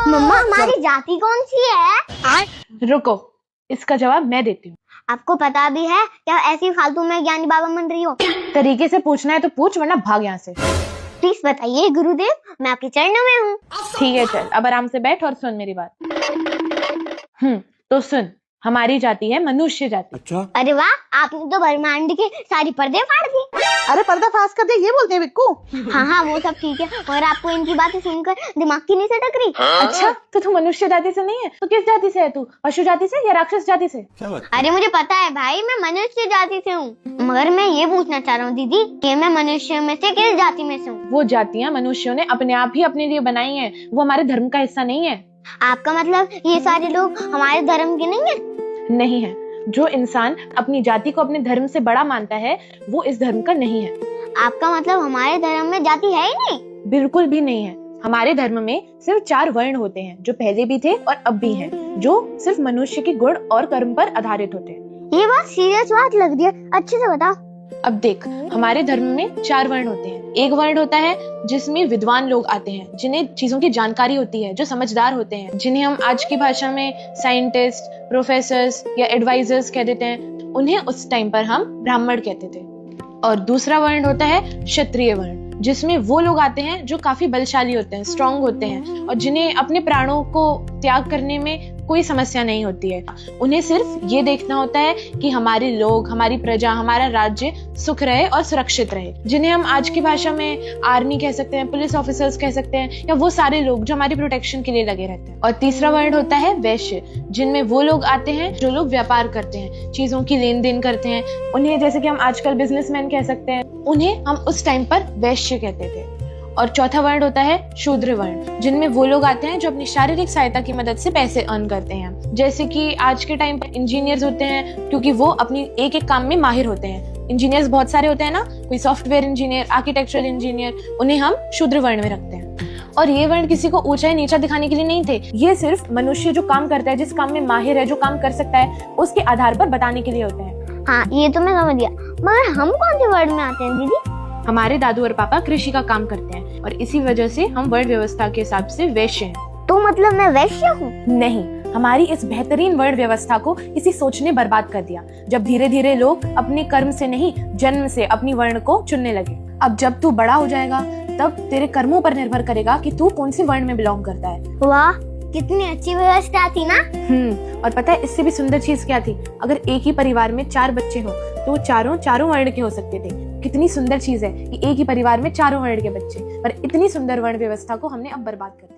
मम्मा हमारी जाति कौन सी है? रुको, इसका जवाब मैं देती हूँ। आपको पता भी है क्या ऐसी फालतू में ज्ञानी बाबा बन रही हो? तरीके से पूछना है तो पूछ, वरना भाग यहाँ से। प्लीज बताइए गुरुदेव, मैं आपके चरणों में हूँ। ठीक है, चल अब आराम से बैठ और सुन मेरी बात। तो सुन, हमारी जाति है मनुष्य जाति। अच्छा? अरे वाह, आपने तो ब्रह्मांड के सारी पर्दे फाड़ दी। अरे पर्दा फास कर दे, ये बोलते हैं बिक्कू। हाँ वो सब ठीक है, और आपको इनकी बातें सुनकर दिमाग की नहीं सटक रही? अच्छा, तो तू मनुष्य जाति से नहीं है तो किस जाति से है तू? पशु जाति से या राक्षस जाति से? अरे मुझे पता है भाई, मैं मनुष्य जाति से हूँ, मगर मैं ये पूछना चाह रहा हूँ दीदी कि मैं मनुष्य में से किस जाति में से हूँ? वो जातियाँ मनुष्यों ने अपने आप ही अपने लिए बनाई है, वो हमारे धर्म का हिस्सा नहीं है। आपका मतलब ये सारे लोग हमारे धर्म के नहीं है? नहीं है। जो इंसान अपनी जाति को अपने धर्म से बड़ा मानता है वो इस धर्म का नहीं है। आपका मतलब हमारे धर्म में जाति है ही नहीं? बिल्कुल भी नहीं है। हमारे धर्म में सिर्फ 4 वर्ण होते हैं, जो पहले भी थे और अब भी हैं, जो सिर्फ मनुष्य के गुण और कर्म पर आधारित होते हैं। ये बात सीरियस बात लग रही है, अच्छे से बताओ। अब देख, हमारे धर्म में 4 वर्ण होते हैं। एक वर्ण होता है जिसमें विद्वान लोग आते हैं, जिन्हें चीजों की जानकारी होती है, जो समझदार होते हैं, जिन्हें हम आज की भाषा में साइंटिस्ट, प्रोफेसर्स या एडवाइजर्स कह देते हैं। उन्हें उस टाइम पर हम ब्राह्मण कहते थे। और दूसरा वर्ण होता है क्षत्रिय वर्ण, जिसमें वो लोग आते हैं जो काफी बलशाली होते हैं, स्ट्रांग होते हैं, और जिन्हें अपने प्राणों को त्याग करने में कोई समस्या नहीं होती है। उन्हें सिर्फ ये देखना होता है कि हमारे लोग, हमारी प्रजा, हमारा राज्य सुख रहे और सुरक्षित रहे, जिन्हें हम आज की भाषा में आर्मी कह सकते हैं, पुलिस ऑफिसर्स कह सकते हैं, या वो सारे लोग जो हमारी प्रोटेक्शन के लिए लगे रहते हैं। और तीसरा वर्ण होता है वैश्य, जिनमें वो लोग आते हैं जो लोग व्यापार करते हैं, चीजों की लेन देन करते हैं। उन्हें, जैसे कि हम आजकल बिजनेसमैन कह सकते हैं, उन्हें हम उस टाइम पर वैश्य कहते थे। और चौथा वर्ण होता है शूद्र वर्ण, जिनमें वो लोग आते हैं जो अपनी शारीरिक सहायता की मदद से पैसे अर्न करते हैं। जैसे कि आज के टाइम पर इंजीनियर्स होते हैं, क्योंकि वो अपनी एक एक काम में माहिर होते हैं। इंजीनियर्स बहुत सारे होते हैं ना, कोई सॉफ्टवेयर इंजीनियर, आर्किटेक्चरल इंजीनियर, उन्हें हम शूद्र वर्ण में रखते हैं। और ये वर्ण किसी को ऊंचा या नीचा दिखाने के लिए नहीं थे, ये सिर्फ मनुष्य जो काम करता है, जिस काम में माहिर है, जो काम कर सकता है, उसके आधार पर बताने के लिए होते हैं। हाँ ये तो मैं समझ गया, मगर हम कौन से वर्ण में आते हैं दीदी? हमारे दादू और पापा कृषि का काम करते हैं, और इसी वजह से हम वर्ण व्यवस्था के हिसाब से वैश्य हैं। तो मतलब मैं वैश्य हूँ? नहीं, हमारी इस बेहतरीन वर्ण व्यवस्था को इसी सोच ने बर्बाद कर दिया, जब धीरे धीरे लोग अपने कर्म से नहीं, जन्म से अपनी वर्ण को चुनने लगे। अब जब तू बड़ा हो जाएगा तब तेरे कर्मों पर निर्भर करेगा कि तू कौन सी वर्ण में बिलोंग करता है। वाह, कितनी अच्छी व्यवस्था थी ना। और पता है इससे भी सुंदर चीज क्या थी? अगर एक ही परिवार में 4 बच्चे हो तो चारों वर्ण के हो सकते थे। कितनी सुंदर चीज है कि एक ही परिवार में 4 वर्ण के बच्चे, पर इतनी सुंदर वर्ण व्यवस्था को हमने अब बर्बाद कर दिया।